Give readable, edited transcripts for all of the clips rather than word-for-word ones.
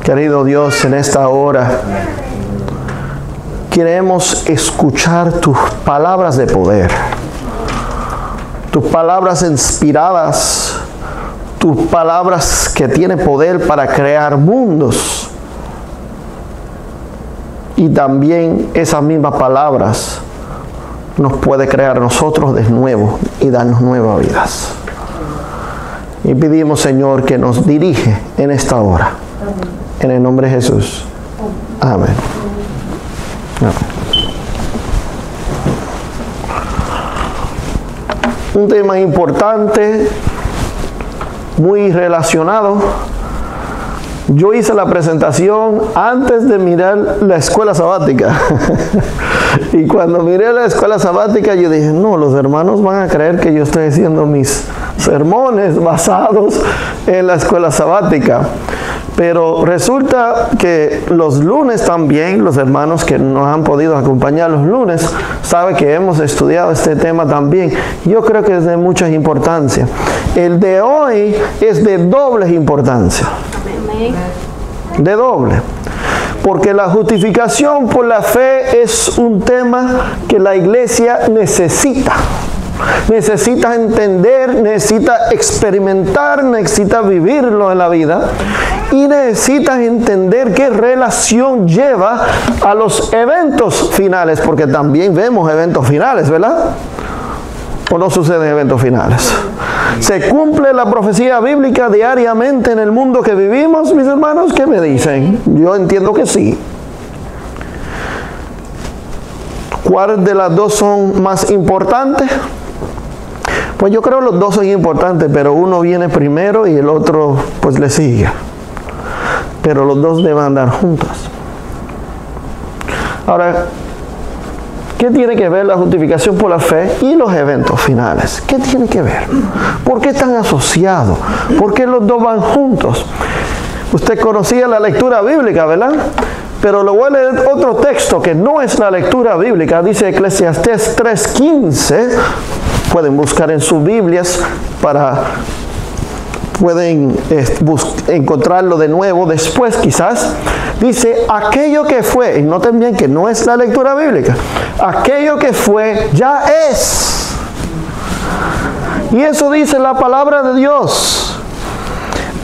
Querido Dios, en esta hora queremos escuchar tus palabras de poder, tus palabras inspiradas, tus palabras que tienen poder para crear mundos. Y también esas mismas palabras nos puede crear a nosotros de nuevo y darnos nuevas vidas. Y pedimos, Señor, que nos dirige en esta hora. En el nombre de Jesús. Amén. Amén. Un tema importante, muy relacionado. Yo hice la presentación antes de mirar la escuela sabática. Y cuando miré la escuela sabática, yo dije, no, los hermanos van a creer que yo estoy haciendo mis sermones basados en la escuela sabática. Pero resulta que los lunes también, los hermanos que nos han podido acompañar los lunes, saben que hemos estudiado este tema también. Yo creo que es de mucha importancia. El de hoy es de doble importancia. De doble. Porque la justificación por la fe es un tema que la iglesia necesita. Necesita entender, necesita experimentar, necesita vivirlo en la vida. Y necesitas entender qué relación lleva a los eventos finales, porque también vemos eventos finales, ¿verdad? ¿O no suceden eventos finales? ¿Se cumple la profecía bíblica diariamente en el mundo que vivimos, mis hermanos? ¿Qué me dicen? Yo entiendo que sí. ¿Cuál de las dos son más importantes? Pues yo creo que los dos son importantes, pero uno viene primero y el otro pues le sigue. Pero los dos deben andar juntos. Ahora, ¿qué tiene que ver la justificación por la fe y los eventos finales? ¿Qué tiene que ver? ¿Por qué están asociados? ¿Por qué los dos van juntos? Usted conocía la lectura bíblica, ¿verdad? Pero le voy a leer otro texto que no es la lectura bíblica. Dice Eclesiastés 3:15. Pueden buscar en sus Biblias pueden encontrarlo de nuevo después quizás. Dice, aquello que fue, y noten bien que no es la lectura bíblica, aquello que fue ya es. Y eso dice la palabra de Dios.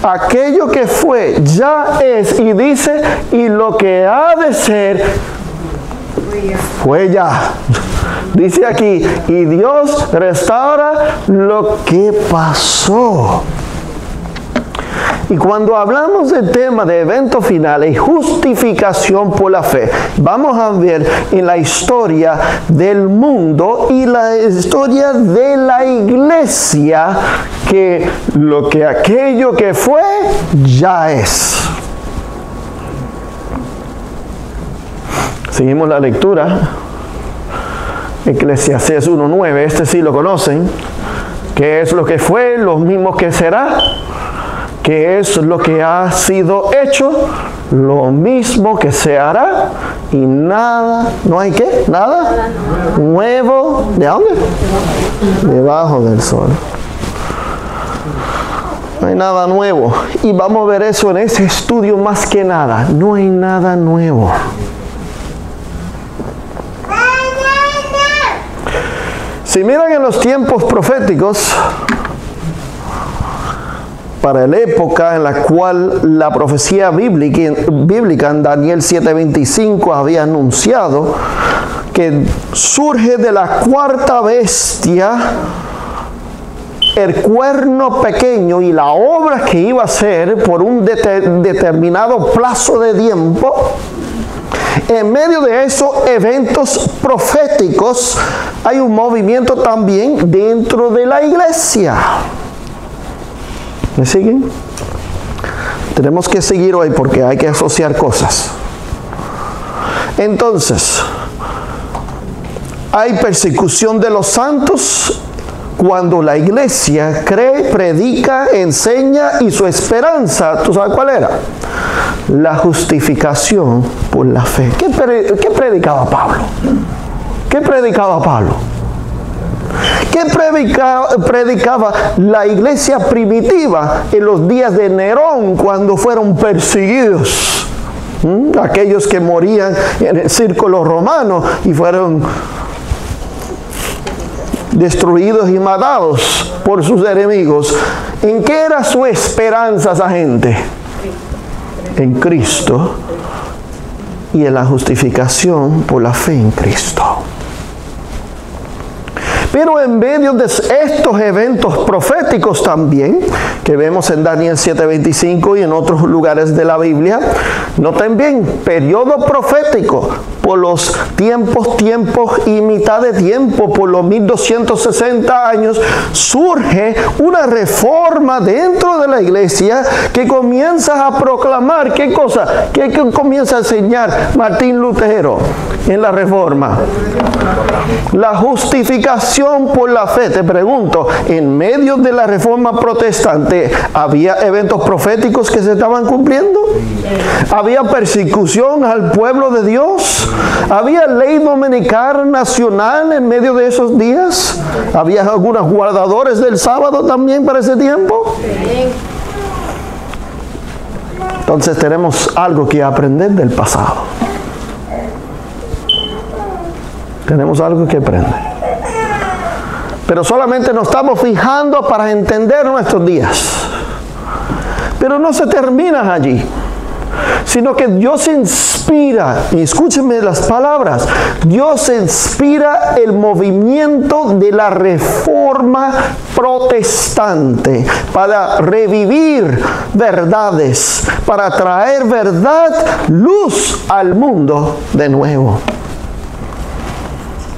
Aquello que fue ya es, y dice, y lo que ha de ser fue ya. Dice aquí, y Dios restaura lo que pasó. Y cuando hablamos del tema de eventos finales y justificación por la fe, vamos a ver en la historia del mundo y la historia de la iglesia que aquello que fue ya es. Seguimos la lectura. Eclesiastés 1:9, este sí lo conocen. ¿Qué es lo que fue? Lo mismo que será. ¿Qué es lo que ha sido hecho? Lo mismo que se hará. Y nada, ¿no hay qué? Nada nuevo. ¿De dónde? Debajo del sol. No hay nada nuevo. Y vamos a ver eso en ese estudio más que nada. No hay nada nuevo. Si miran en los tiempos proféticos, para la época en la cual la profecía bíblica en Daniel 7:25 había anunciado que surge de la cuarta bestia el cuerno pequeño y la obra que iba a hacer por un determinado plazo de tiempo. En medio de esos eventos proféticos hay un movimiento también dentro de la iglesia. ¿Me siguen? Tenemos que seguir hoy porque hay que asociar cosas. Entonces, hay persecución de los santos cuando la iglesia cree, predica, enseña y su esperanza, ¿tú sabes cuál era? La justificación por la fe. ¿Qué predicaba Pablo? ¿Qué predicaba Pablo? ¿Qué predicaba la iglesia primitiva en los días de Nerón cuando fueron perseguidos? Aquellos que morían en el círculo romano y fueron destruidos y matados por sus enemigos. ¿En qué era su esperanza esa gente? En Cristo y en la justificación por la fe en Cristo. Pero en medio de estos eventos proféticos también, que vemos en Daniel 7:25 y en otros lugares de la Biblia, noten bien, periodo profético, por los tiempos y mitad de tiempo, por los 1260 años, surge una reforma dentro de la iglesia que comienza a proclamar, ¿qué cosa? ¿Qué comienza a enseñar Martín Lutero en la reforma? La justificación por la fe. Te pregunto, en medio de la reforma protestante, ¿había eventos proféticos que se estaban cumpliendo? ¿Había persecución al pueblo de Dios? ¿Había ley dominical nacional en medio de esos días? ¿Había algunos guardadores del sábado también para ese tiempo? Entonces tenemos algo que aprender del pasado. Tenemos algo que aprender. Pero solamente nos estamos fijando para entender nuestros días. Pero no se termina allí, sino que Dios inspira, y escúchenme las palabras, Dios inspira el movimiento de la reforma protestante para revivir verdades, para traer verdad, luz al mundo de nuevo.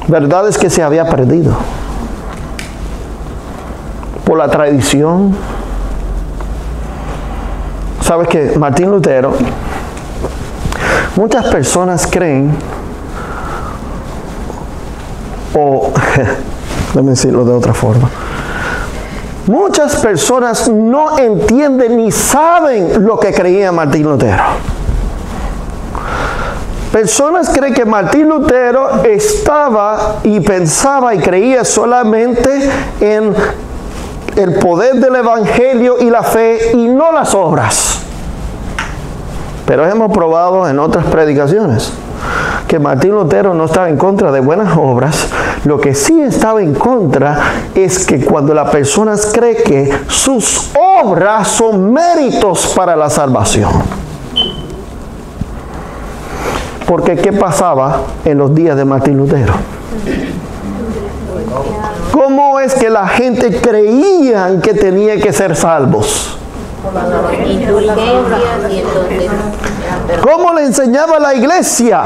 Verdades que se había perdido por la tradición. Sabes que Martín Lutero, muchas personas creen, o déjame decirlo de otra forma, muchas personas no entienden ni saben lo que creía Martín Lutero. Personas creen que Martín Lutero estaba y pensaba y creía solamente en el poder del evangelio y la fe y no las obras. Pero hemos probado en otras predicaciones que Martín Lutero no estaba en contra de buenas obras. Lo que sí estaba en contra es que cuando la persona cree que sus obras son méritos para la salvación. Porque ¿qué pasaba en los días de Martín Lutero? ¿Cómo es que la gente creía que tenía que ser salvos? ¿Cómo le enseñaba la iglesia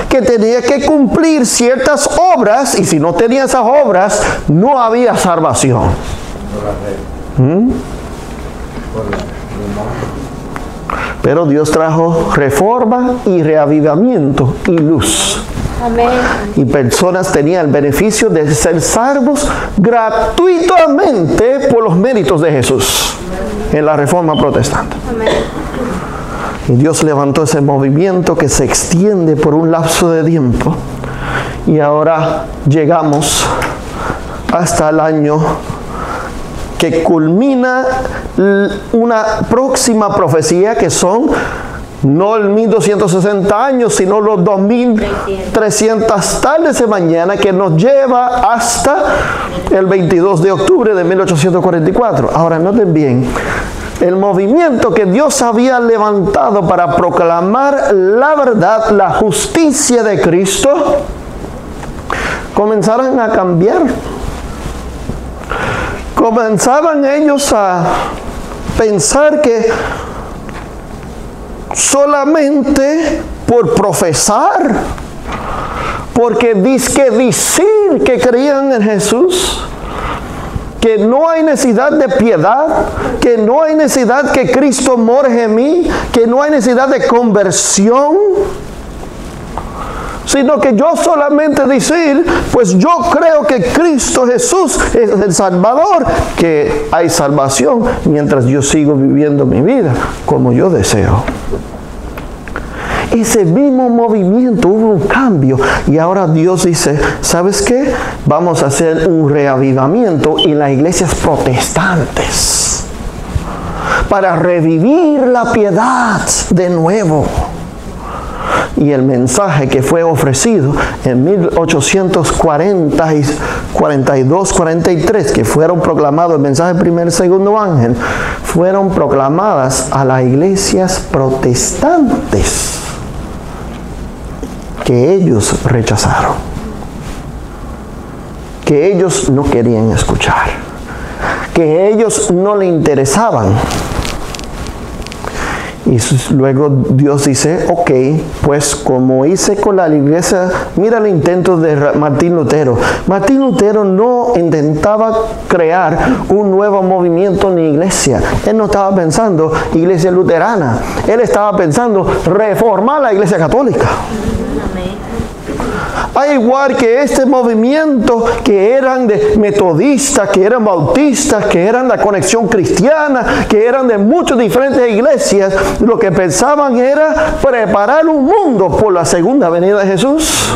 que tenía que cumplir ciertas obras y si no tenía esas obras no había salvación? Pero Dios trajo reforma y reavivamiento y luz. Amén. Y personas tenían el beneficio de ser salvos gratuitamente por los méritos de Jesús en la reforma protestante. Amén. Y Dios levantó ese movimiento que se extiende por un lapso de tiempo. Y ahora llegamos hasta el año que culmina una próxima profecía que son no el 1260 años, sino los 2300 tardes de mañana, que nos lleva hasta el 22 de octubre de 1844. Ahora noten bien, el movimiento que Dios había levantado para proclamar la verdad, la justicia de Cristo, comenzaron a cambiar. Comenzaban ellos a pensar que solamente por profesar, porque decir que creían en Jesús, que no hay necesidad de piedad, que no hay necesidad que Cristo more en mí, que no hay necesidad de conversión, sino que yo solamente decir, pues yo creo que Cristo Jesús es el Salvador, que hay salvación mientras yo sigo viviendo mi vida como yo deseo. ese mismo movimiento, hubo un cambio. Y ahora Dios dice, ¿sabes qué? Vamos a hacer un reavivamiento en las iglesias protestantes para revivir la piedad de nuevo. Y el mensaje que fue ofrecido en 1842-43, que fueron proclamados, el mensaje primer y segundo ángel, fueron proclamadas a las iglesias protestantes, que ellos rechazaron, que ellos no querían escuchar, que ellos no le interesaban. Y luego Dios dice, ok, pues como hice con la iglesia, mira el intento de Martín Lutero. Martín Lutero no intentaba crear un nuevo movimiento en la iglesia. Él no estaba pensando iglesia luterana. Él estaba pensando reformar la iglesia católica. Al igual que este movimiento que eran de metodistas, que eran bautistas, que eran la Conexión Cristiana, que eran de muchas diferentes iglesias, lo que pensaban era preparar un mundo por la segunda venida de Jesús.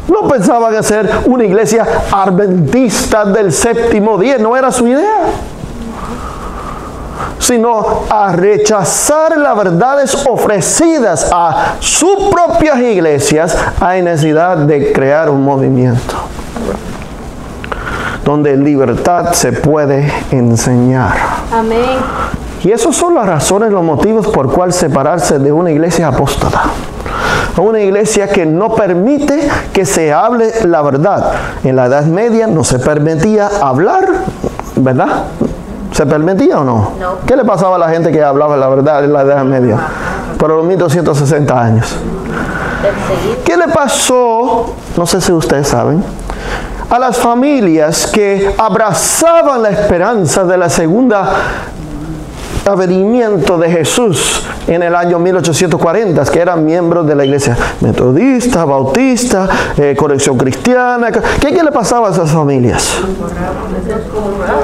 No pensaban hacer una iglesia adventista del séptimo día, no era su idea, sino a rechazar las verdades ofrecidas a sus propias iglesias. Hay necesidad de crear un movimiento donde libertad se puede enseñar. Amén. Y esas son las razones, los motivos por cuál separarse de una iglesia apóstata. Una iglesia que no permite que se hable la verdad. En la Edad Media no se permitía hablar, ¿verdad? ¿Se permitía o no? No. ¿Qué le pasaba a la gente que hablaba la verdad en la Edad Media? Por los 1260 años. ¿Qué le pasó, no sé si ustedes saben, a las familias que abrazaban la esperanza de la segunda avenimiento de Jesús en el año 1840, que eran miembros de la iglesia metodista, bautista, Conexión Cristiana? ¿Qué le pasaba a esas familias? Lo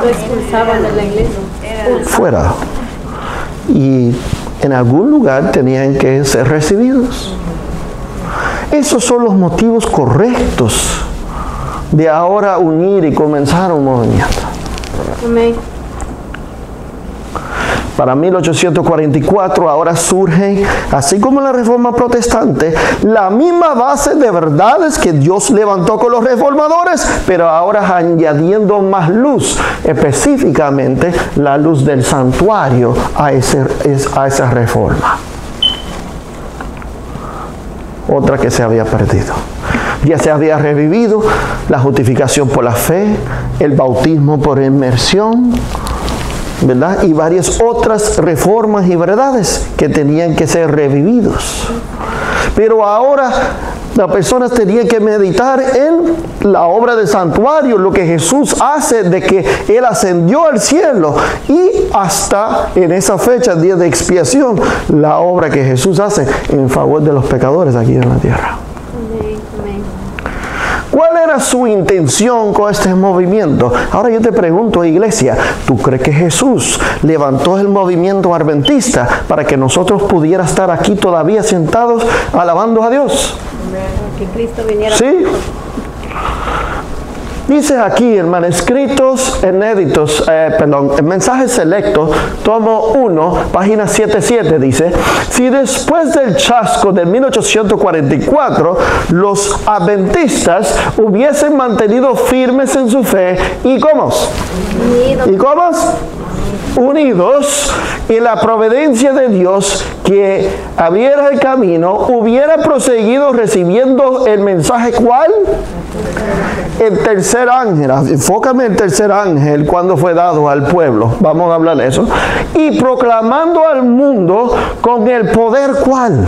expulsaban de la iglesia. Fuera. Y en algún lugar tenían que ser recibidos. Esos son los motivos correctos de ahora unir y comenzar un movimiento. Amén. Para 1844 ahora surge, así como la Reforma Protestante, la misma base de verdades que Dios levantó con los reformadores, pero ahora añadiendo más luz, específicamente la luz del santuario a esa reforma. Otra que se había perdido. Ya se había revivido la justificación por la fe, el bautismo por inmersión, ¿verdad? Y varias otras reformas y verdades que tenían que ser revividos. Pero ahora las personas tenían que meditar en la obra del santuario, lo que Jesús hace de que Él ascendió al cielo, y hasta en esa fecha, día de expiación, la obra que Jesús hace en favor de los pecadores aquí en la tierra. ¿Cuál era su intención con este movimiento? Ahora yo te pregunto, iglesia, ¿tú crees que Jesús levantó el movimiento adventista para que nosotros pudiéramos estar aquí todavía sentados alabando a Dios? Que Cristo viniera. ¿Sí? Dice aquí en manuscritos inéditos, en mensajes selectos, tomo 1, página 77, dice: si después del chasco de 1844 los adventistas hubiesen mantenido firmes en su fe, ¿y cómo? ¿Y cómo? Unidos, y la providencia de Dios que abriera el camino, hubiera proseguido recibiendo el mensaje, ¿cuál? El tercer ángel. Enfócame el tercer ángel, cuando fue dado al pueblo. Vamos a hablar de eso. Y proclamando al mundo con el poder, ¿cuál?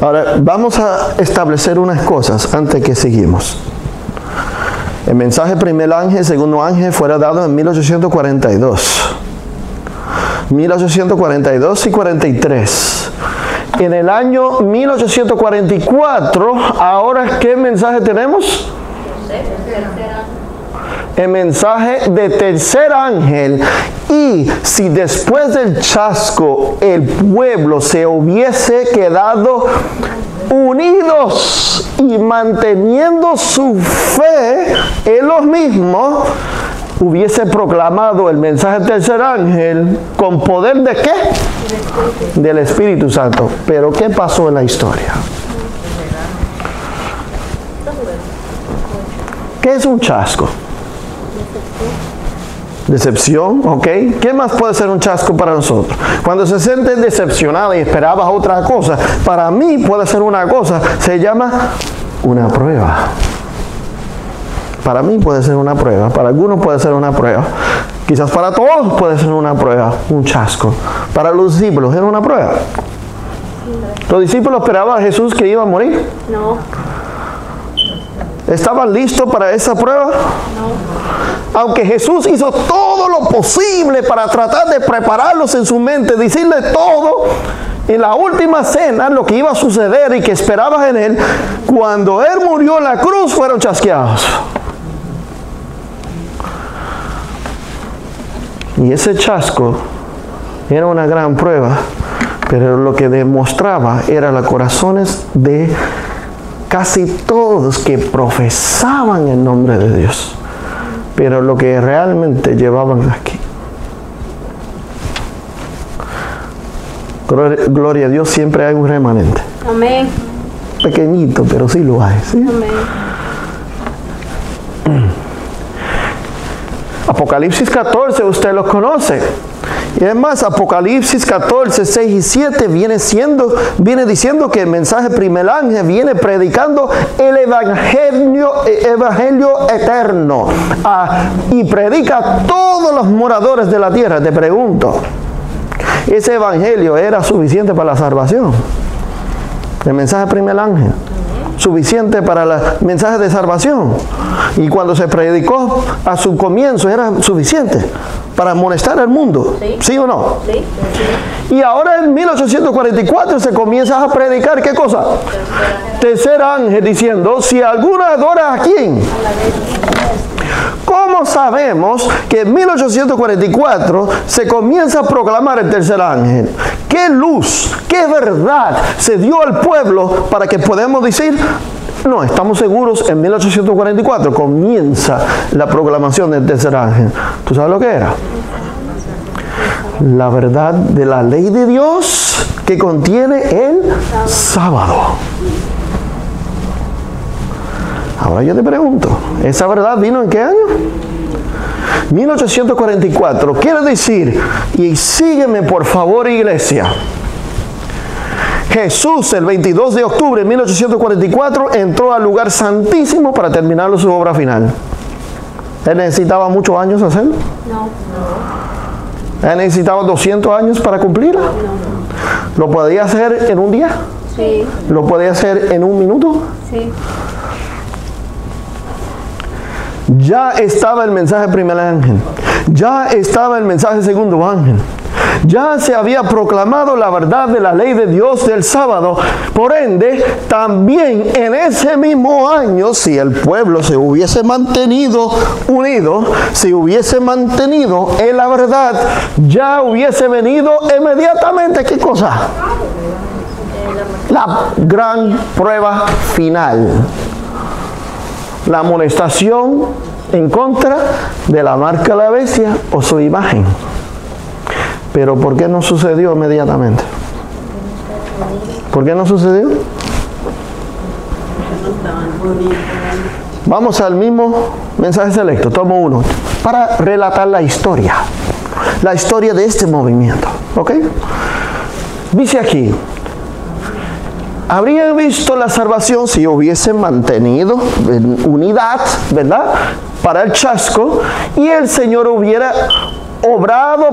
Ahora, vamos a establecer unas cosas antes que seguimos. El mensaje primer ángel, segundo ángel, fuera dado en 1842. 1842 y 43. En el año 1844, ahora, ¿qué mensaje tenemos? el mensaje de tercer ángel, y si después del chasco el pueblo se hubiese quedado unidos y manteniendo su fe en los mismos, hubiese proclamado el mensaje del tercer ángel con poder ¿de qué? Del Espíritu Santo. Pero ¿qué pasó en la historia? ¿Qué es un chasco? Decepción, ¿ok? ¿Qué más puede ser un chasco para nosotros? Cuando se siente decepcionada y esperabas otra cosa, para mí puede ser una cosa, se llama una prueba. Para mí puede ser una prueba, para algunos puede ser una prueba. Quizás para todos puede ser una prueba, un chasco. Para los discípulos era una prueba. ¿Los discípulos esperaban a Jesús que iba a morir? No. ¿Estaban listos para esa prueba? No. Aunque Jesús hizo todo lo posible para tratar de prepararlos en su mente, decirle todo, en la última cena, lo que iba a suceder y que esperabas en él, cuando él murió en la cruz, fueron chasqueados. Y ese chasco era una gran prueba, pero lo que demostraba era los corazones de casi todos que profesaban el nombre de Dios, pero lo que realmente llevaban aquí. Gloria a Dios, siempre hay un remanente. Amén. Pequeñito, pero sí lo hay, ¿sí? Amén. Apocalipsis 14, usted lo conoce. Y además, Apocalipsis 14, 6 y 7 viene diciendo que el mensaje primer ángel viene predicando el evangelio eterno. Y predica a todos los moradores de la tierra. Te pregunto, ¿ese evangelio era suficiente para la salvación? El mensaje primer ángel. Suficiente para el mensaje de salvación. Y cuando se predicó a su comienzo era suficiente para amonestar al mundo. ¿Sí o no? Sí. Y ahora en 1844 se comienza a predicar ¿qué cosa? Tercer ángel diciendo, si alguno adora a quién. ¿Cómo sabemos que en 1844 se comienza a proclamar el tercer ángel? ¿Qué luz, qué verdad se dio al pueblo para que podamos decir, no, estamos seguros, en 1844 comienza la proclamación del tercer ángel? ¿Tú sabes lo que era? La verdad de la ley de Dios que contiene el sábado. Ahora yo te pregunto, ¿esa verdad vino en qué año? 1844. Quiere decir, y sígueme por favor, iglesia. Jesús el 22 de octubre de 1844 entró al lugar santísimo para terminar su obra final. ¿Él necesitaba muchos años hacerlo? No. ¿Él necesitaba 200 años para cumplirlo? No. ¿Lo podía hacer en un día? Sí. ¿Lo podía hacer en un minuto? Sí. Ya estaba el mensaje primer ángel. Ya estaba el mensaje segundo ángel. Ya se había proclamado la verdad de la ley de Dios del sábado. Por ende, también en ese mismo año, si el pueblo se hubiese mantenido unido, si hubiese mantenido en la verdad, ya hubiese venido inmediatamente, ¿qué cosa? La gran prueba final. La amonestación en contra de la marca de la bestia o su imagen. Pero ¿por qué no sucedió inmediatamente? ¿Por qué no sucedió? Vamos al mismo mensaje selecto, tomo uno, para relatar la historia de este movimiento, ¿ok? Dice aquí, habrían visto la salvación si hubiesen mantenido en unidad, ¿verdad?, para el chasco, y el Señor hubiera obrado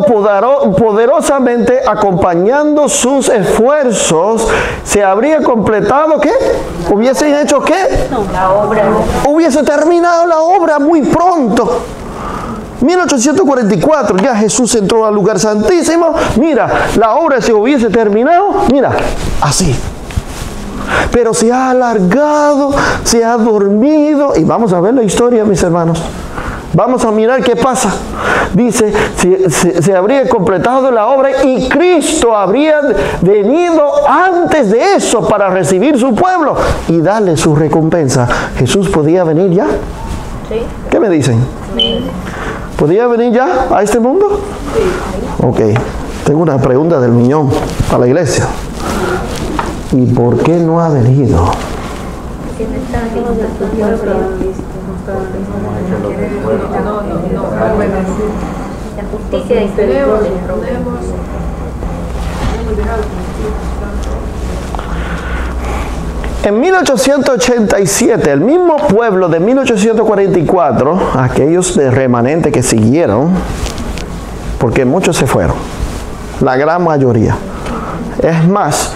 poderosamente acompañando sus esfuerzos. ¿Se habría completado qué? ¿Hubiesen hecho qué? La obra. Hubiese terminado la obra muy pronto. 1844 ya Jesús entró al lugar santísimo. Mira, la obra se hubiese terminado, mira, así. Pero se ha alargado, se ha dormido. Y vamos a ver la historia, mis hermanos. Vamos a mirar qué pasa. Dice, se habría completado la obra y Cristo habría venido antes de eso para recibir su pueblo y darle su recompensa. ¿Jesús podía venir ya? Sí. ¿Qué me dicen? Sí. ¿Podía venir ya a este mundo? Sí. Ok, tengo una pregunta del millón para la iglesia. ¿Y por qué no ha venido? La justicia y en 1887, el mismo pueblo de 1844, aquellos de remanente que siguieron, porque muchos se fueron, la gran mayoría. Es más,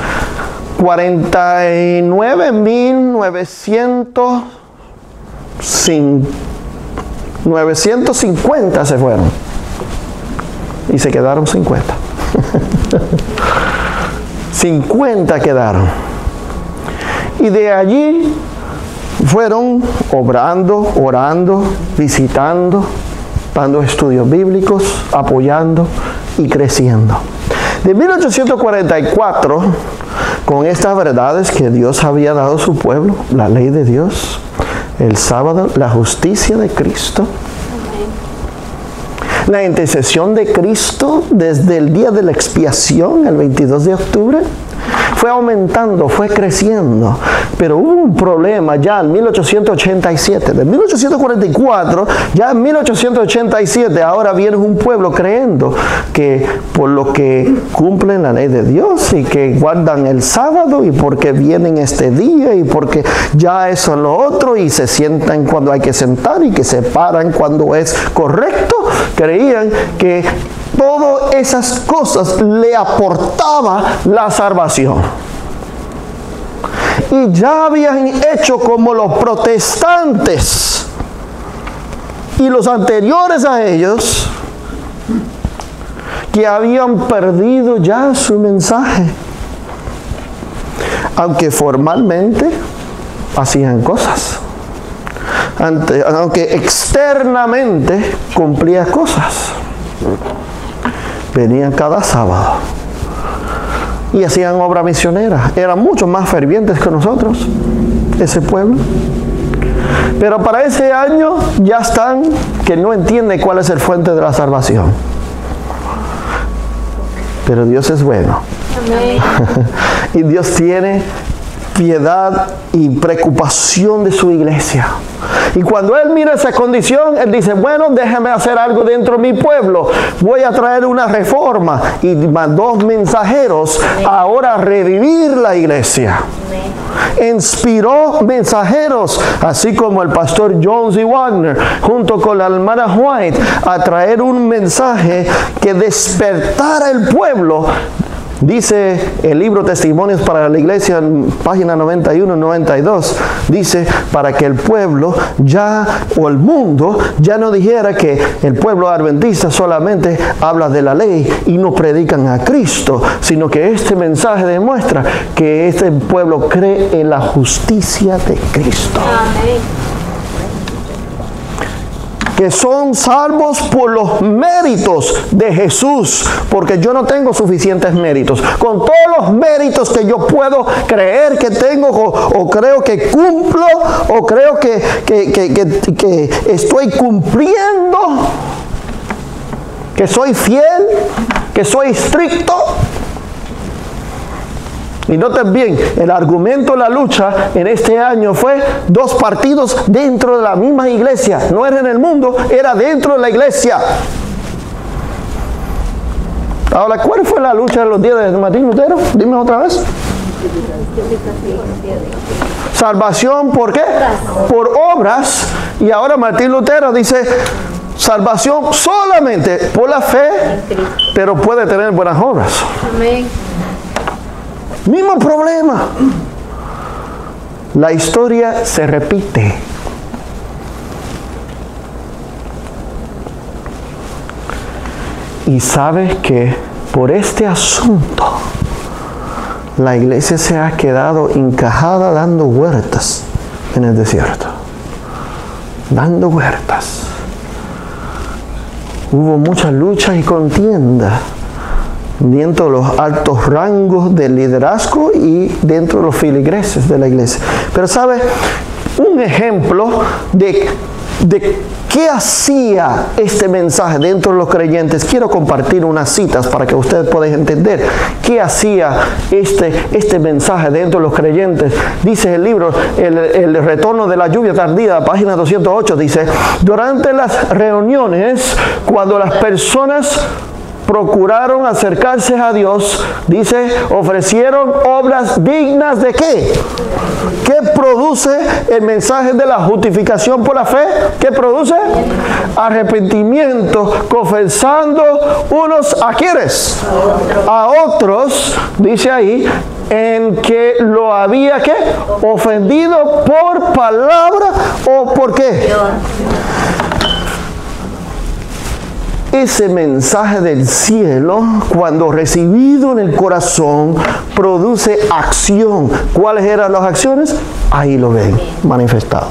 950 se fueron y se quedaron 50. 50 quedaron. Y de allí fueron obrando, orando, visitando, dando estudios bíblicos, apoyando y creciendo. De 1844, con estas verdades que Dios había dado a su pueblo, la ley de Dios, el sábado, la justicia de Cristo, la intercesión de Cristo desde el día de la expiación, el 22 de octubre, fue aumentando, fue creciendo. Pero hubo un problema ya en 1887. De 1844, ya en 1887, ahora viene un pueblo creyendo que por lo que cumplen la ley de Dios y que guardan el sábado y porque vienen este día y porque ya eso es lo otro y se sientan cuando hay que sentar y que se paran cuando es correcto, creían que todas esas cosas le aportaba la salvación. Y ya habían hecho como los protestantes y los anteriores a ellos, que habían perdido ya su mensaje. Aunque formalmente hacían cosas. Aunque externamente cumplían cosas. Venían cada sábado y hacían obra misionera. Eran mucho más fervientes que nosotros, ese pueblo. Pero para ese año ya están que no entienden cuál es el fuente de la salvación. Pero Dios es bueno. Amén. Y Dios tiene piedad y preocupación de su iglesia. Y cuando Él mira esa condición, Él dice, bueno, déjame hacer algo dentro de mi pueblo. Voy a traer una reforma. Y mandó mensajeros ahora a revivir la iglesia. Inspiró mensajeros, así como el pastor Jones y Wagner, junto con la hermana White, a traer un mensaje que despertara el pueblo. Dice el libro Testimonios para la Iglesia, en página 91 y 92, dice, para que el pueblo ya, o el mundo, ya no dijera que el pueblo adventista solamente habla de la ley y no predican a Cristo, sino que este mensaje demuestra que este pueblo cree en la justicia de Cristo. Amén. Que son salvos por los méritos de Jesús, porque yo no tengo suficientes méritos. Con todos los méritos que yo puedo creer que tengo, o creo que cumplo, o creo que estoy cumpliendo, que soy fiel, que soy estricto. Y noten bien, el argumento de la lucha en este año fue dos partidos dentro de la misma iglesia. No era en el mundo, era dentro de la iglesia. Ahora, ¿cuál fue la lucha de los días de Martín Lutero? Dime otra vez. Salvación, ¿por qué? Por obras. Y ahora Martín Lutero dice, salvación solamente por la fe, pero puede tener buenas obras. Amén. Mismo problema. La historia se repite. Y sabes que por este asunto la iglesia se ha quedado encajada dando vueltas en el desierto. Dando vueltas. hubo mucha lucha y contienda dentro de los altos rangos del liderazgo y dentro de los feligreses de la iglesia. Pero ¿sabe? Un ejemplo de qué hacía este mensaje dentro de los creyentes. Quiero compartir unas citas para que ustedes puedan entender qué hacía este mensaje dentro de los creyentes. Dice el libro, el retorno de la lluvia tardía, página 208, dice: durante las reuniones, cuando las personas procuraron acercarse a Dios, dice, ofrecieron obras dignas de ¿qué? ¿Qué produce el mensaje de la justificación por la fe? ¿Qué produce? Arrepentimiento, confesando unos a quiénes, a otros, dice ahí, en que lo había ¿qué? Ofendido por palabra o por qué. Ese mensaje del cielo, cuando recibido en el corazón, produce acción. ¿Cuáles eran las acciones? Ahí lo ven, manifestado.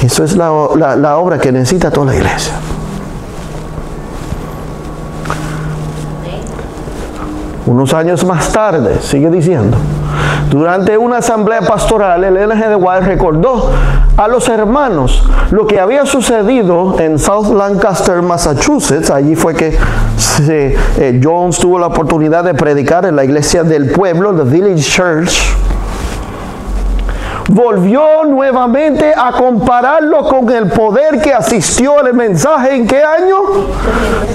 Eso es la obra que necesita toda la iglesia. Unos años más tarde, sigue diciendo, durante una asamblea pastoral, el Ellen G. White recordó a los hermanos lo que había sucedido en South Lancaster, Massachusetts. Allí fue que Jones tuvo la oportunidad de predicar en la iglesia del pueblo, The Village Church. Volvió nuevamente a compararlo con el poder que asistió al mensaje. ¿En qué año?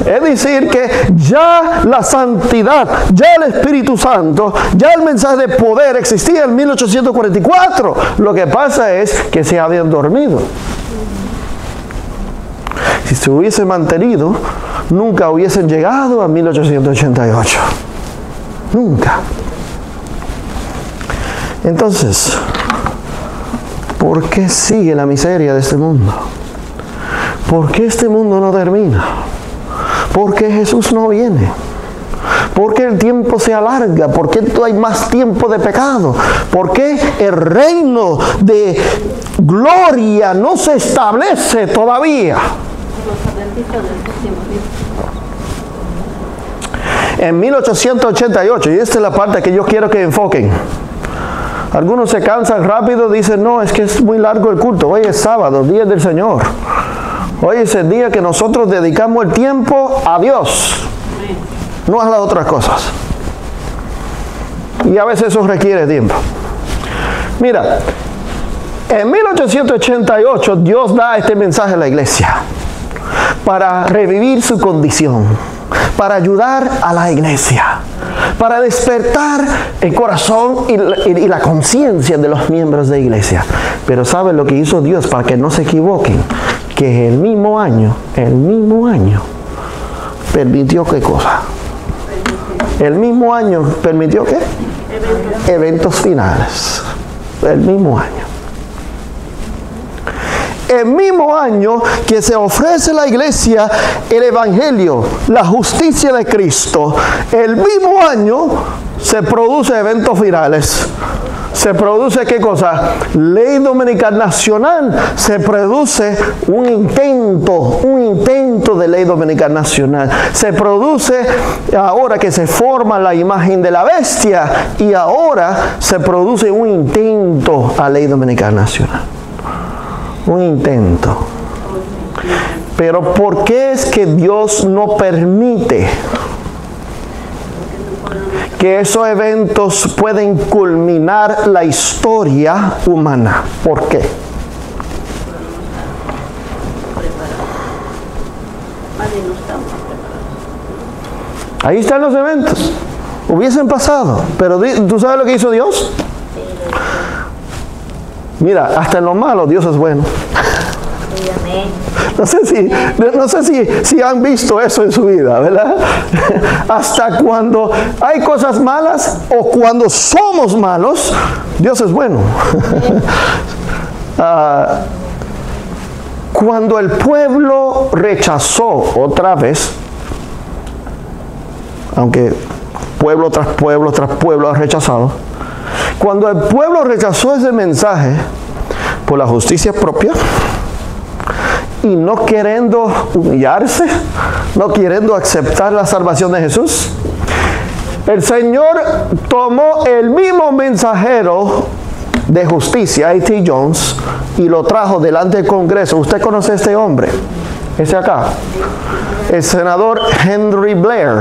Es decir, que ya la santidad, ya el Espíritu Santo, ya el mensaje de poder existía en 1844. Lo que pasa es que se habían dormido. Si se hubiese mantenido, nunca hubiesen llegado a 1888. Nunca. Entonces, ¿por qué sigue la miseria de este mundo? ¿Por qué este mundo no termina? ¿Por qué Jesús no viene? ¿Por qué el tiempo se alarga? ¿Por qué hay más tiempo de pecado? ¿Por qué el reino de gloria no se establece todavía? En 1888, y esta es la parte que yo quiero que enfoquen. Algunos se cansan rápido, dicen, no, es que es muy largo el culto. Hoy es sábado, día del Señor. Hoy es el día que nosotros dedicamos el tiempo a Dios, no a las otras cosas. Y a veces eso requiere tiempo. Mira, en 1888 Dios da este mensaje a la iglesia para revivir su condición, para ayudar a la iglesia, para despertar el corazón y la conciencia de los miembros de la iglesia. Pero ¿saben lo que hizo Dios para que no se equivoquen? Que el mismo año, permitió ¿qué cosa? El mismo año permitió ¿qué? Eventos finales. El mismo año. El mismo año que se ofrece a la iglesia el evangelio, la justicia de Cristo, el mismo año se produce eventos finales. Se produce ¿qué cosa? Ley dominical nacional. Se produce un intento de ley dominical nacional. Se produce ahora que se forma la imagen de la bestia, y ahora se produce un intento a ley dominical nacional. Un intento. Pero ¿por qué es que Dios no permite que esos eventos pueden culminar la historia humana? ¿Por qué? Ahí están los eventos. Hubiesen pasado. Pero ¿tú sabes lo que hizo Dios? Mira, hasta en lo malo Dios es bueno. No sé si han visto eso en su vida, ¿verdad? Hasta cuando hay cosas malas o cuando somos malos, Dios es bueno. Cuando el pueblo rechazó otra vez, aunque pueblo tras pueblo tras pueblo ha rechazado, cuando el pueblo rechazó ese mensaje por la justicia propia y no queriendo humillarse, no queriendo aceptar la salvación de Jesús. El Señor tomó el mismo mensajero de justicia, A.T. Jones, y lo trajo delante del Congreso. ¿Usted conoce a este hombre? Ese acá. El senador Henry Blair.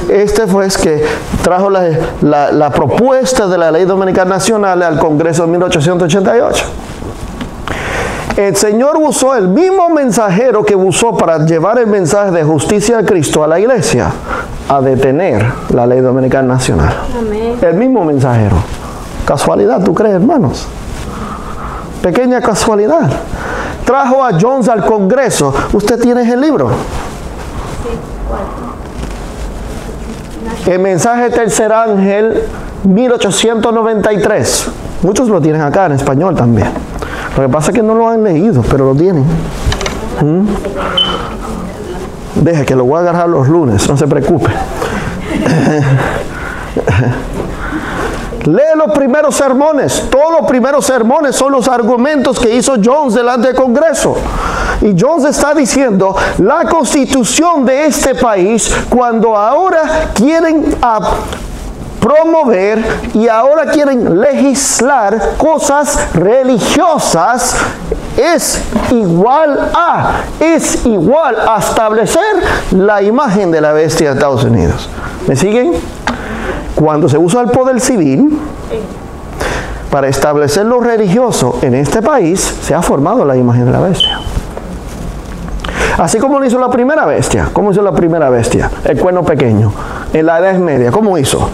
Este fue el que trajo la propuesta de la Ley Dominical Nacional al Congreso en 1888. El Señor usó el mismo mensajero que usó para llevar el mensaje de justicia de Cristo a la iglesia, a detener la Ley Dominical Nacional. Amén. El mismo mensajero. ¿Casualidad, tú crees, hermanos? Pequeña casualidad. Trajo a Jones al Congreso. ¿Usted tiene el libro? El mensaje del tercer ángel, 1893. Muchos lo tienen acá en español también. Lo que pasa es que no lo han leído, pero lo tienen. Deje que lo voy a agarrar los lunes, no se preocupe. Lee los primeros sermones. Todos los primeros sermones son los argumentos que hizo Jones delante del Congreso. Y Jones está diciendo, la constitución de este país, cuando ahora quieren promover y ahora quieren legislar cosas religiosas, es igual a establecer la imagen de la bestia de Estados Unidos. ¿Me siguen? Cuando se usa el poder civil para establecer lo religioso en este país, se ha formado la imagen de la bestia. Así como lo hizo la primera bestia. ¿Cómo hizo la primera bestia? El cuerno pequeño. En la Edad Media, ¿cómo hizo?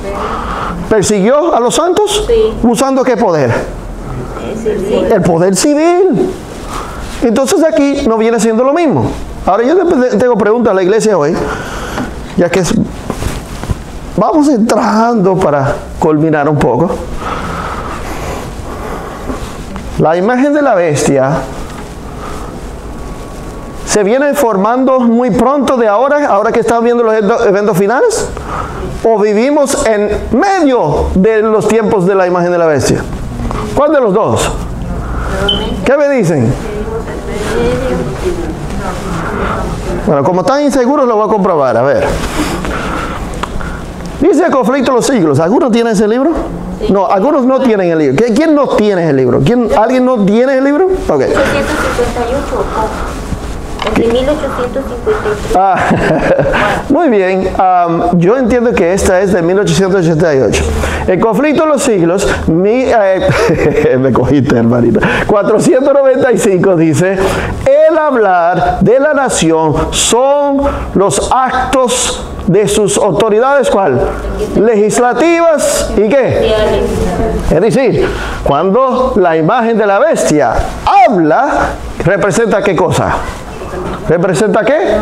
¿Persiguió a los santos? Sí. ¿Usando qué poder? Sí. El poder civil. Entonces aquí no viene siendo lo mismo. Ahora yo tengo preguntas a la iglesia hoy, ya que vamos entrando para culminar un poco. La imagen de la bestia se viene formando muy pronto de ahora que estamos viendo los eventos finales, o vivimos en medio de los tiempos de la imagen de la bestia. ¿Cuál de los dos? ¿Qué me dicen? Bueno, como están inseguros lo voy a comprobar, a ver. Dice el conflicto de los siglos. ¿Algunos tienen ese libro? No, algunos no tienen el libro. ¿Quién no tiene el libro? ¿Alguien no tiene el libro? Ok. 1858. De 1853. Muy bien. Yo entiendo que esta es de 1888. El conflicto de los siglos, me cogiste, hermanita. 495 dice: el hablar de la nación son los actos de sus autoridades, ¿cuál? Legislativas y ¿qué? Es decir, cuando la imagen de la bestia habla, ¿representa qué cosa? ¿Representa qué?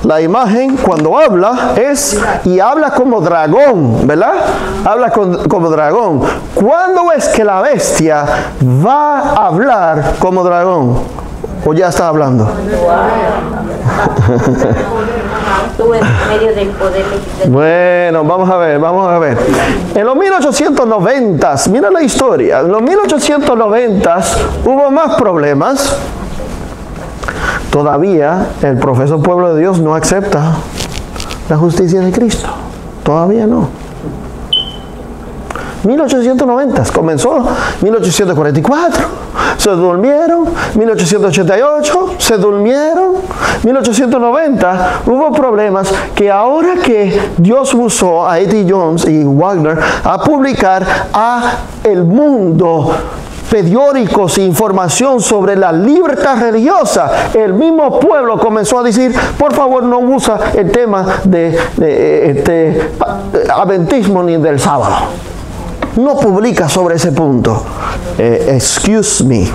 La imagen cuando habla y habla como dragón, ¿verdad? Habla como dragón. ¿Cuándo es que la bestia va a hablar como dragón? ¿O ya está hablando? Bueno, vamos a ver. En los 1890, mira la historia, en los 1890 hubo más problemas. Todavía el profeso pueblo de Dios no acepta la justicia de Cristo. Todavía no. 1890 comenzó, 1844 se durmieron, 1888 se durmieron, 1890 hubo problemas que ahora que Dios usó a A.T. Jones y Wagner a publicar a el mundo periódicos e información sobre la libertad religiosa, el mismo pueblo comenzó a decir: por favor, no usa el tema de adventismo ni del sábado. No publica sobre ese punto. Excuse me.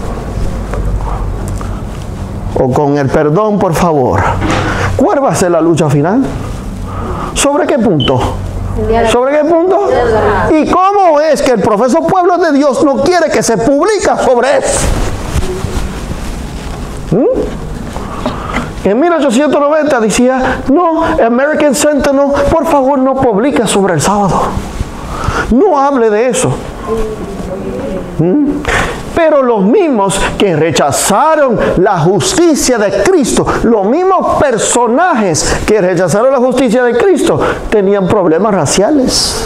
O con el perdón, por favor. ¿Cuál va a ser la lucha final? ¿Sobre qué punto? ¿Sobre qué punto? ¿Y cómo es que el profeso pueblo de Dios no quiere que se publique sobre eso? En 1890 decía: no, American Sentinel, por favor, no publica sobre el sábado. No hable de eso. Pero los mismos que rechazaron la justicia de Cristo, los mismos personajes que rechazaron la justicia de Cristo, tenían problemas raciales.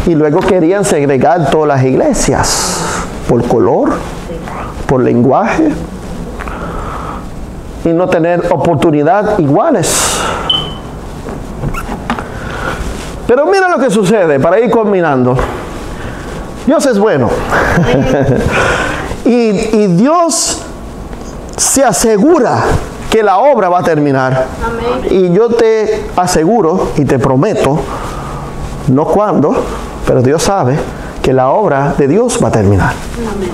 Y luego querían segregar todas las iglesias por color, por lenguaje, y no tener oportunidad iguales. Pero mira lo que sucede, para ir culminando. Dios es bueno. y Dios se asegura que la obra va a terminar. Amén. Y yo te aseguro y te prometo, no cuándo, pero Dios sabe que la obra de Dios va a terminar. Amén.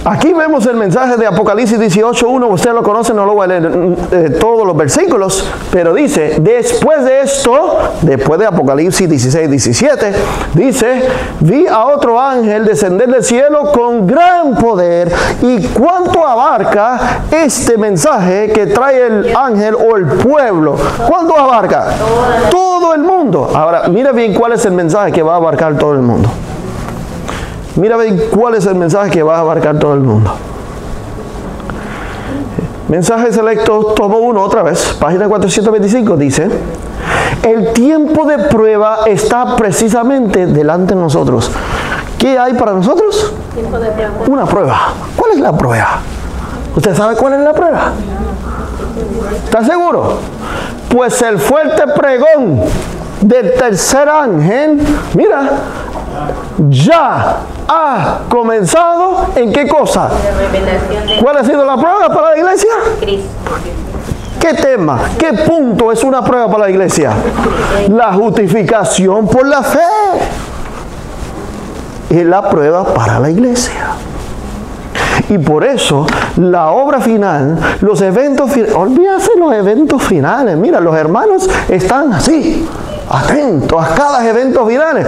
Aquí vemos el mensaje de Apocalipsis 18:1, usted lo conoce, no lo voy a leer todos los versículos, pero dice, después de esto, después de Apocalipsis 16:17, dice, vi a otro ángel descender del cielo con gran poder. ¿Y cuánto abarca este mensaje que trae el ángel o el pueblo? ¿Cuánto abarca? Todo el mundo. Ahora, mira bien cuál es el mensaje que va a abarcar todo el mundo. Mira bien cuál es el mensaje que va a abarcar todo el mundo. Mensaje selecto, tomo 1 otra vez, página 425, dice, el tiempo de prueba está precisamente delante de nosotros. ¿Qué hay para nosotros? Tiempo de prueba. Una prueba. ¿Cuál es la prueba? ¿Usted sabe cuál es la prueba? ¿Está seguro? Pues el fuerte pregón del tercer ángel, mira, ya ha comenzado. ¿En qué cosa? La revelación de ¿Cuál ha sido la prueba para la iglesia? Cristo. ¿Qué tema? ¿Qué punto es una prueba para la iglesia? La justificación por la fe. Es la prueba para la iglesia. Y por eso la obra final, los eventos finales, olvídate los eventos finales. Mira, los hermanos están así, atentos a cada evento final.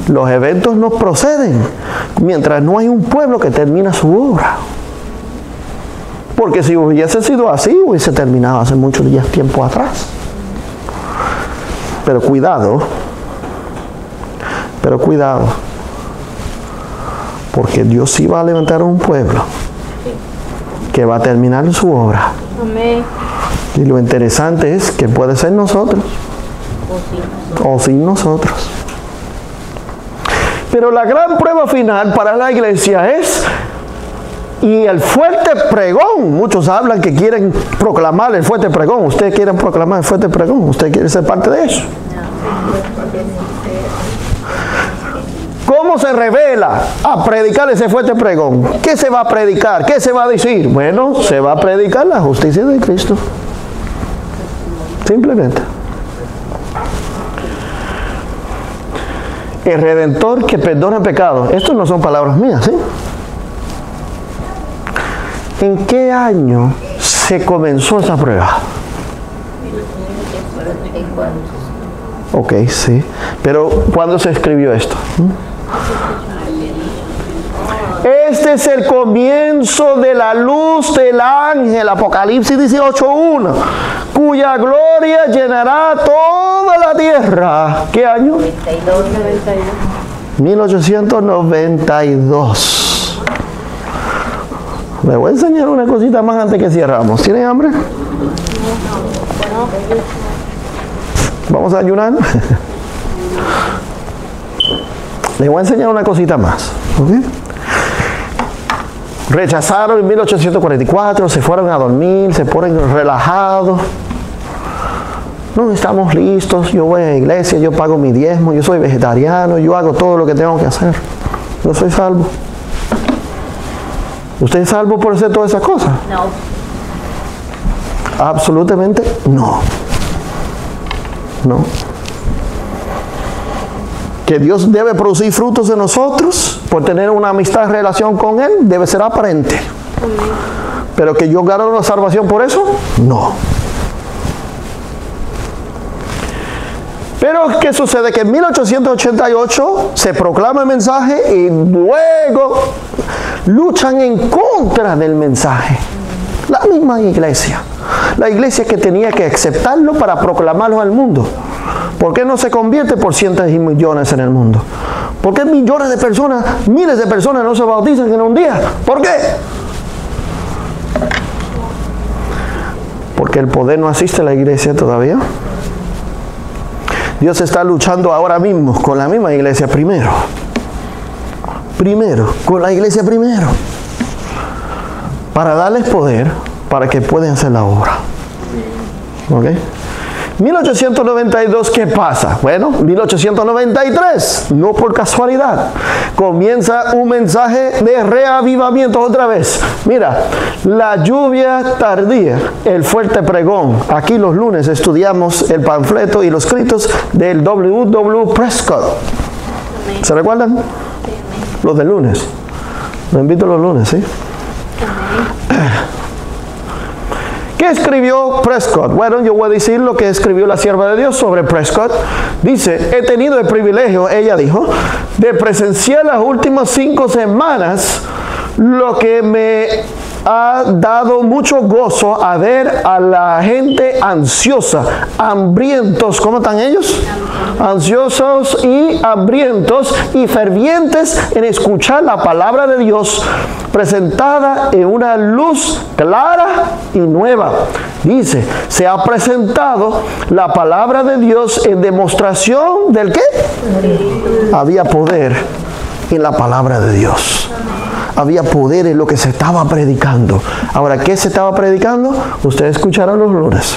Los eventos no proceden mientras no hay un pueblo que termina su obra. Porque si hubiese sido así, hubiese terminado hace muchos días, tiempo atrás. Pero cuidado, porque Dios sí va a levantar un pueblo que va a terminar su obra. Amén. Y lo interesante es que puede ser nosotros o sin nosotros. Pero la gran prueba final para la iglesia es, y el fuerte pregón. Muchos hablan que quieren proclamar el fuerte pregón. ¿Usted quiere proclamar el fuerte pregón? ¿Usted quiere ser parte de eso? ¿Cómo se revela a predicar ese fuerte pregón? ¿Qué se va a predicar? ¿Qué se va a decir? Bueno, se va a predicar la justicia de Cristo. Simplemente. El Redentor que perdona pecados. Estas no son palabras mías, ¿sí? ¿En qué año se comenzó esa prueba? Ok, sí. Pero ¿cuándo se escribió esto? Este es el comienzo de la luz del ángel, Apocalipsis 18:1, cuya gloria llenará toda la tierra. ¿Qué año? 1892. Le voy a enseñar una cosita más antes que cerramos. ¿Tienen hambre? ¿Vamos a ayunar? Les voy a enseñar una cosita más. ¿Okay? Rechazaron en 1844, se fueron a dormir, se ponen relajados. No estamos listos, yo voy a la iglesia, yo pago mi diezmo, yo soy vegetariano, yo hago todo lo que tengo que hacer. Yo soy salvo. ¿Usted es salvo por hacer todas esas cosas? No. Absolutamente no. No. Que Dios debe producir frutos en nosotros por tener una amistad, relación con Él, debe ser aparente. Pero que yo gano la salvación por eso, no. Pero ¿qué sucede? Que en 1888 se proclama el mensaje y luego luchan en contra del mensaje. La misma iglesia. La iglesia que tenía que aceptarlo para proclamarlo al mundo. ¿Por qué no se convierte por cientos y millones en el mundo? ¿Por qué millones de personas, miles de personas no se bautizan en un día? ¿Por qué? Porque el poder no asiste a la iglesia todavía. Dios está luchando ahora mismo con la misma iglesia primero. Con la iglesia primero. Para darles poder, para que puedan hacer la obra. ¿Ok? 1892, ¿qué pasa? Bueno, 1893, no por casualidad, comienza un mensaje de reavivamiento otra vez. Mira, la lluvia tardía, el fuerte pregón. Aquí los lunes estudiamos el panfleto y los escritos del W. Prescott. ¿Se recuerdan? Los del lunes. Los invito los lunes, ¿sí? ¿Qué escribió Prescott? Bueno, yo voy a decir lo que escribió la sierva de Dios sobre Prescott. Dice, he tenido el privilegio, ella dijo, de presenciar las últimas 5 semanas, lo que me ha dado mucho gozo a ver a la gente ansiosa, hambrientos. ¿Cómo están ellos? Ansiosos y hambrientos y fervientes en escuchar la palabra de Dios presentada en una luz clara y nueva. Dice, se ha presentado la palabra de Dios en demostración ¿del qué? Había poder en la palabra de Dios. Había poder en lo que se estaba predicando. Ahora, ¿qué se estaba predicando? Ustedes escucharon los lunes.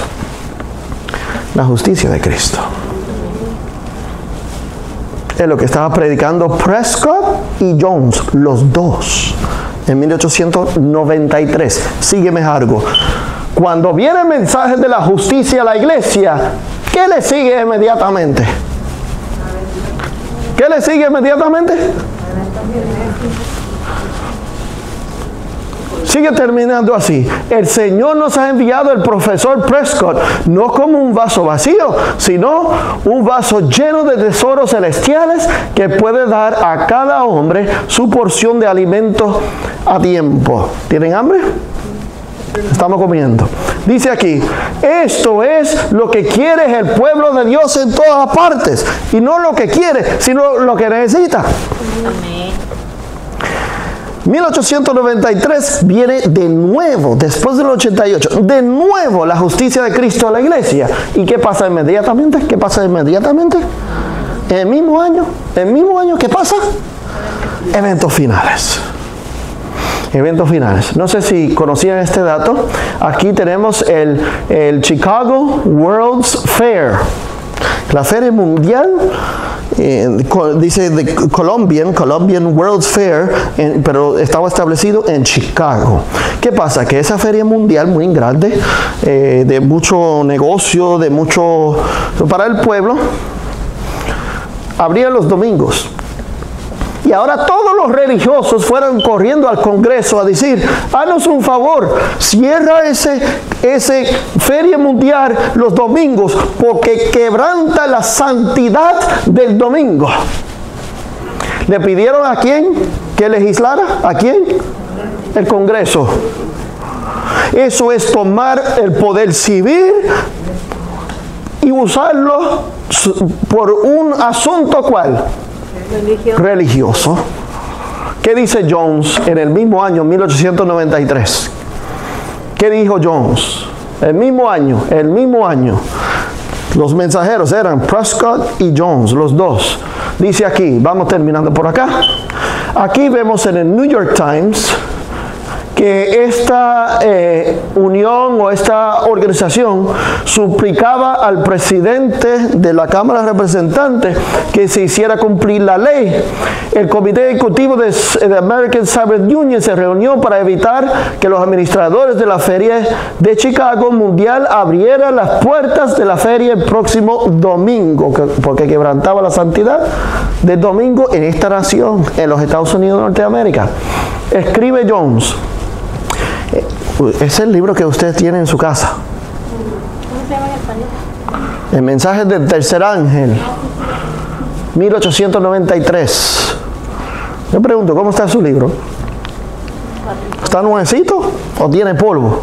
La justicia de Cristo. Es lo que estaba predicando Prescott y Jones, los dos, en 1893. Sígueme algo. Cuando viene el mensaje de la justicia a la iglesia, ¿qué le sigue inmediatamente? ¿Qué le sigue inmediatamente? Sigue terminando así. El Señor nos ha enviado el profesor Prescott, no como un vaso vacío, sino un vaso lleno de tesoros celestiales que puede dar a cada hombre su porción de alimento a tiempo. ¿Tienen hambre? Estamos comiendo. Dice aquí, esto es lo que quiere el pueblo de Dios en todas partes. Y no lo que quiere, sino lo que necesita. Amén. 1893 viene de nuevo, después del 88, de nuevo la justicia de Cristo a la iglesia. ¿Y qué pasa inmediatamente? ¿Qué pasa inmediatamente? En el mismo año, ¿qué pasa? Eventos finales. Eventos finales. No sé si conocían este dato. Aquí tenemos el Chicago World's Fair. La feria mundial, dice de Colombian World's Fair, pero estaba establecido en Chicago. ¿Qué pasa? Que esa feria mundial muy grande, de mucho negocio, de mucho para el pueblo, abría los domingos. Y ahora todos los religiosos fueron corriendo al Congreso a decir, haznos un favor, cierra ese feria mundial los domingos, porque quebranta la santidad del domingo. ¿Le pidieron a quién que legislara? ¿A quién? El Congreso. Eso es tomar el poder civil y usarlo por un asunto ¿cuál? Religioso. ¿Qué dice Jones en el mismo año 1893? ¿Qué dijo Jones? El mismo año. Los mensajeros eran Prescott y Jones, los dos. Dice aquí, vamos terminando por acá. Aquí vemos en el New York Times que esta unión o esta organización suplicaba al presidente de la Cámara de Representantes que se hiciera cumplir la ley. El Comité Ejecutivo de American Sabbath Union se reunió para evitar que los administradores de la Feria de Chicago Mundial abrieran las puertas de la feria el próximo domingo, porque quebrantaba la santidad del domingo en esta nación, en los Estados Unidos de Norteamérica. Escribe Jones. Es el libro que usted tiene en su casa. ¿Cómo se llama en español? El mensaje del tercer ángel, 1893. Yo pregunto, ¿cómo está su libro? ¿Está nuevecito o tiene polvo?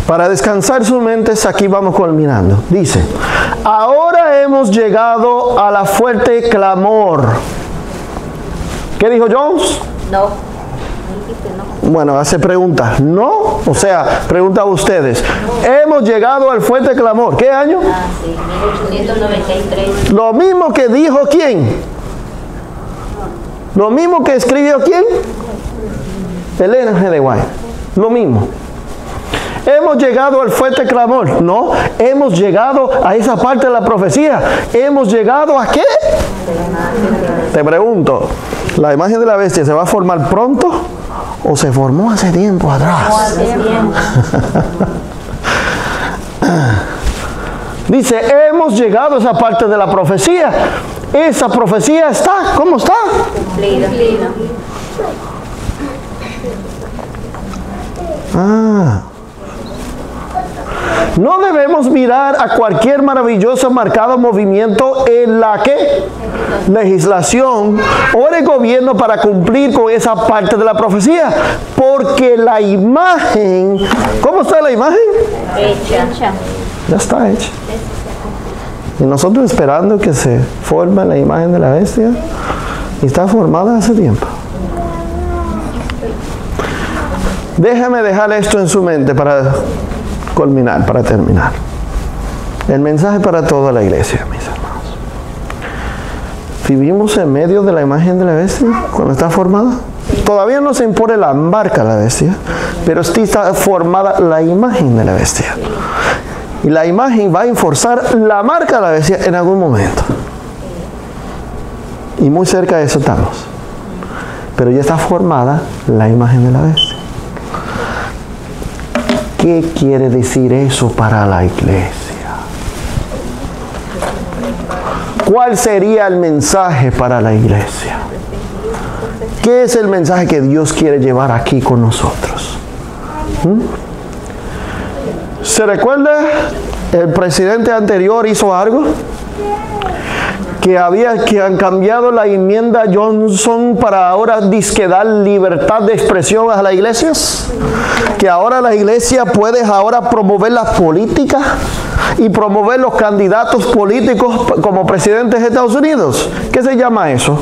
Para descansar sus mentes, aquí vamos culminando. Dice, ahora hemos llegado a la fuerte clamor. ¿Qué dijo Jones? No. Bueno, hace preguntas. ¿No? O sea, pregunta a ustedes. Hemos llegado al fuerte clamor. ¿Qué año? Sí, 1893. Lo mismo que dijo ¿quién? Lo mismo que escribió ¿quién? Elena G. de White. Lo mismo. Hemos llegado al fuerte clamor. No, hemos llegado a esa parte de la profecía. ¿Hemos llegado a qué? Te pregunto, ¿la imagen de la bestia se va a formar pronto o se formó hace tiempo atrás? Dice, hemos llegado a esa parte de la profecía. Esa profecía está, ¿cómo está? Cumplida. No debemos mirar a cualquier maravilloso marcado movimiento en la que legislación o en el gobierno para cumplir con esa parte de la profecía, porque la imagen, ¿cómo está la imagen? Hecha. Ya está hecha. Y nosotros esperando que se forme la imagen de la bestia, y está formada hace tiempo. Déjame dejar esto en su mente para culminar, para terminar. El mensaje para toda la iglesia, mis hermanos. ¿Vivimos en medio de la imagen de la bestia cuando está formada? Todavía no se impone la marca de la bestia, pero sí está formada la imagen de la bestia. Y la imagen va a enforzar la marca de la bestia en algún momento. Y muy cerca de eso estamos. Pero ya está formada la imagen de la bestia. ¿Qué quiere decir eso para la iglesia? ¿Cuál sería el mensaje para la iglesia? ¿Qué es el mensaje que Dios quiere llevar aquí con nosotros? ¿Se recuerda? El presidente anterior hizo algo que han cambiado la enmienda Johnson para ahora dar libertad de expresión a las iglesias, que ahora la iglesia puede ahora promover las políticas y promover los candidatos políticos como presidentes de Estados Unidos. ¿Qué se llama eso?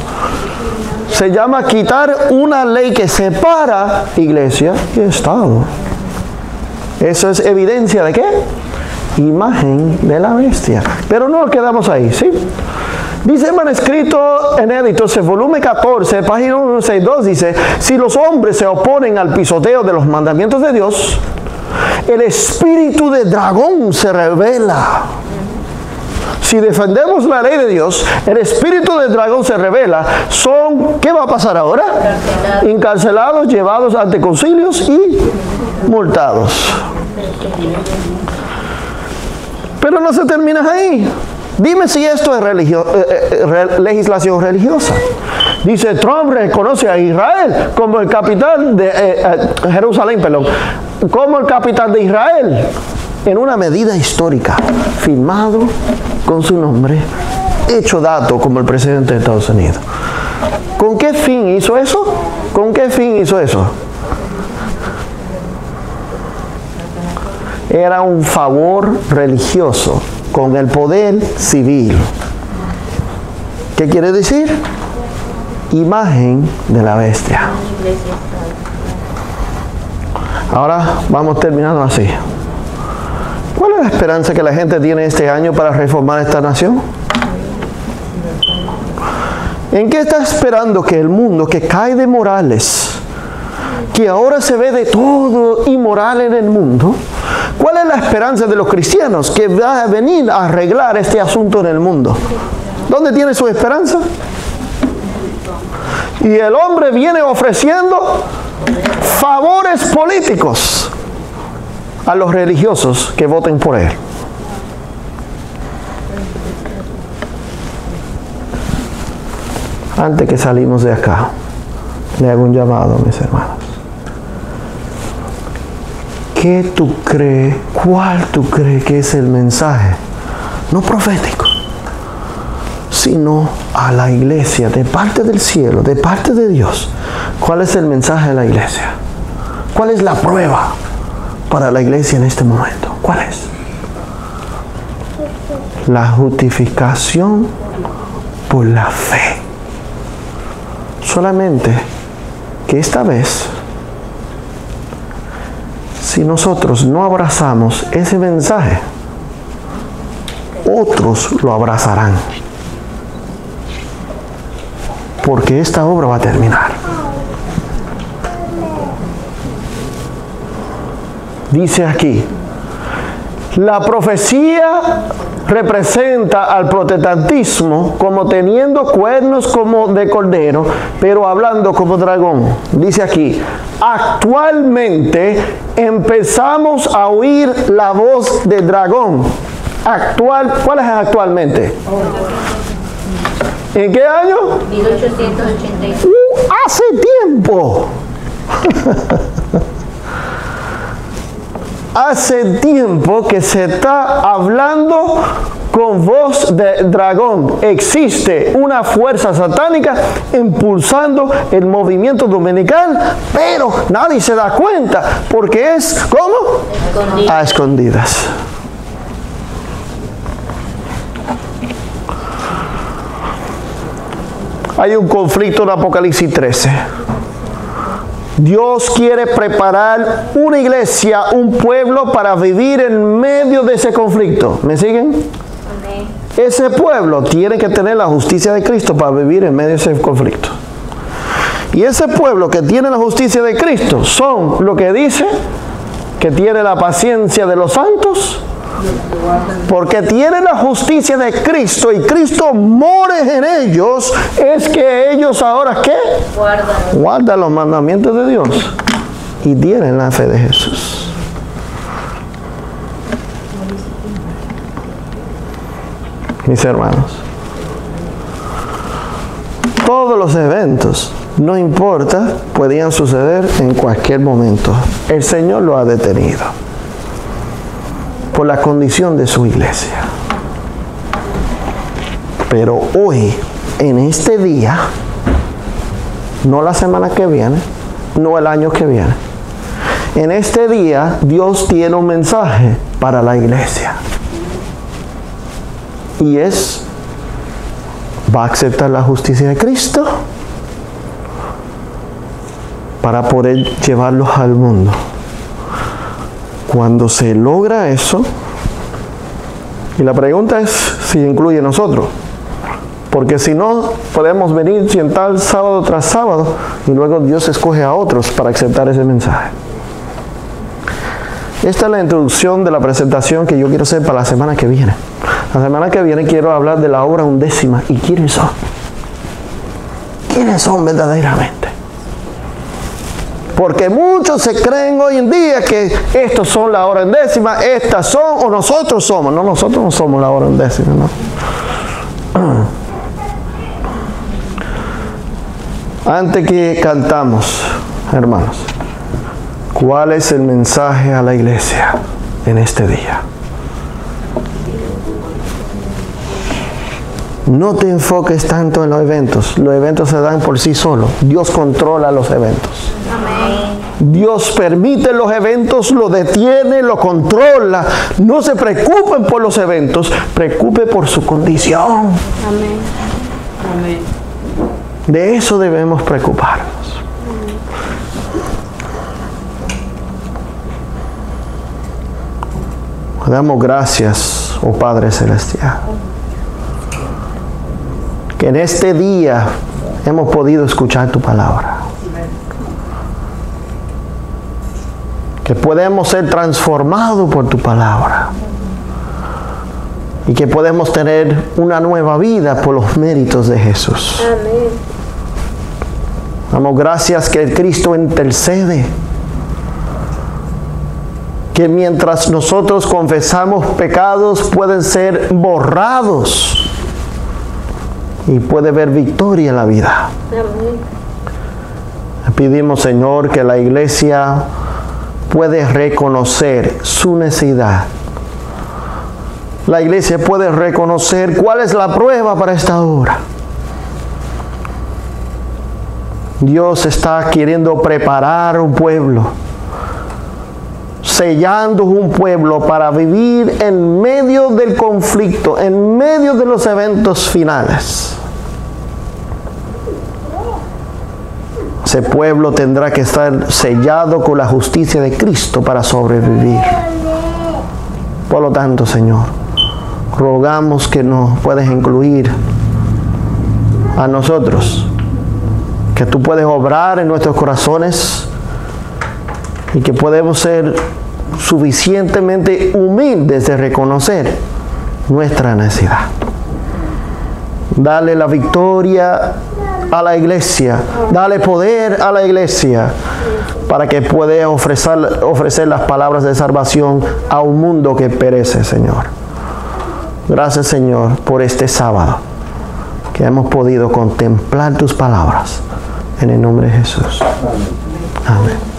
Se llama quitar una ley que separa iglesia y Estado. Eso es evidencia de ¿qué? Imagen de la bestia. Pero no nos quedamos ahí, ¿sí? Dice manuscrito en Editores, volumen 14, página 162, dice, si los hombres se oponen al pisoteo de los mandamientos de Dios, el espíritu de dragón se revela. Si defendemos la ley de Dios, el espíritu del dragón se revela. ¿Qué va a pasar ahora? Encarcelados, llevados ante concilios y multados. Pero no se termina ahí. Dime si esto es legislación religiosa. Dice, Trump reconoce a Israel como el capital de Jerusalén, como el capital de Israel, en una medida histórica, firmado con su nombre, hecho dato como el presidente de Estados Unidos. ¿Con qué fin hizo eso? ¿Con qué fin hizo eso? Era un favor religioso con el poder civil. ¿Qué quiere decir? Imagen de la bestia. Ahora vamos terminando así. ¿Cuál es la esperanza que la gente tiene este año para reformar esta nación? ¿En qué está esperando que el mundo que cae de morales, que ahora se ve de todo inmoral en el mundo, cuál es la esperanza de los cristianos que va a venir a arreglar este asunto en el mundo? ¿Dónde tiene su esperanza? Y el hombre viene ofreciendo favores políticos a los religiosos que voten por él. Antes que salimos de acá, le hago un llamado, mis hermanos. ¿Qué tú crees? ¿Cuál tú crees que es el mensaje? No profético, sino a la iglesia, de parte del cielo, de parte de Dios. ¿Cuál es el mensaje de la iglesia? ¿Cuál es la prueba para la iglesia en este momento? ¿Cuál es? La justificación por la fe. Solamente que esta vez, si nosotros no abrazamos ese mensaje, otros lo abrazarán. Porque esta obra va a terminar. Dice aquí, la profecía representa al protestantismo como teniendo cuernos como de cordero, pero hablando como dragón. Dice aquí, actualmente empezamos a oír la voz de dragón. ¿Cuál es actualmente? ¿En qué año? 1886. Hace tiempo. Hace tiempo que se está hablando con voz de dragón. Existe una fuerza satánica impulsando el movimiento dominical, pero nadie se da cuenta porque es, ¿cómo? A escondidas. Hay un conflicto en Apocalipsis 13. Dios quiere preparar una iglesia, un pueblo para vivir en medio de ese conflicto. ¿Me siguen? Amén. Ese pueblo tiene que tener la justicia de Cristo para vivir en medio de ese conflicto. Y ese pueblo que tiene la justicia de Cristo son lo que dice que tiene la paciencia de los santos, porque tienen la justicia de Cristo y Cristo more en ellos. Es que ellos ahora ¿qué? Guardan los mandamientos de Dios y tienen la fe de Jesús. Mis hermanos, todos los eventos, no importa, podían suceder en cualquier momento. El Señor lo ha detenido por la condición de su iglesia. Pero hoy, en este día, no la semana que viene, no el año que viene, en este día Dios tiene un mensaje para la iglesia. Y es, va a aceptar la justicia de Cristo para poder llevarlos al mundo. Cuando se logra eso, y la pregunta es si incluye a nosotros, porque si no, podemos venir sentar sábado tras sábado y luego Dios escoge a otros para aceptar ese mensaje. Esta es la introducción de la presentación que yo quiero hacer para la semana que viene. La semana que viene quiero hablar de la obra undécima. ¿Y quiénes son? ¿Quiénes son verdaderamente? Porque muchos se creen hoy en día que estos son la hora undécima, estas son o nosotros somos. No, nosotros no somos la hora undécima, ¿no? Antes que cantamos, hermanos, ¿cuál es el mensaje a la iglesia en este día? No te enfoques tanto en los eventos se dan por sí solos. Dios controla los eventos. Amén. Dios permite los eventos, los detiene, los controla. No se preocupen por los eventos, preocupe por su condición. Amén. Amén. De eso debemos preocuparnos. Damos gracias, oh Padre Celestial, que en este día hemos podido escuchar tu palabra. Que podemos ser transformados por tu palabra. Y que podemos tener una nueva vida por los méritos de Jesús. Amén. Damos gracias que el Cristo intercede. Que mientras nosotros confesamos pecados pueden ser borrados. Y puede haber victoria en la vida. Amén. Pedimos, Señor, que la iglesia puede reconocer su necesidad. La iglesia puede reconocer cuál es la prueba para esta obra. Dios está queriendo preparar un pueblo. sellando un pueblo para vivir en medio del conflicto, en medio de los eventos finales. Ese pueblo tendrá que estar sellado con la justicia de Cristo para sobrevivir. Por lo tanto, Señor, rogamos que nos puedas incluir a nosotros, que tú puedes obrar en nuestros corazones y que podemos ser suficientemente humildes de reconocer nuestra necesidad. Dale la victoria a la iglesia, dale poder a la iglesia para que pueda ofrecer las palabras de salvación a un mundo que perece, Señor. Gracias, Señor, por este sábado que hemos podido contemplar tus palabras. En el nombre de Jesús. Amén.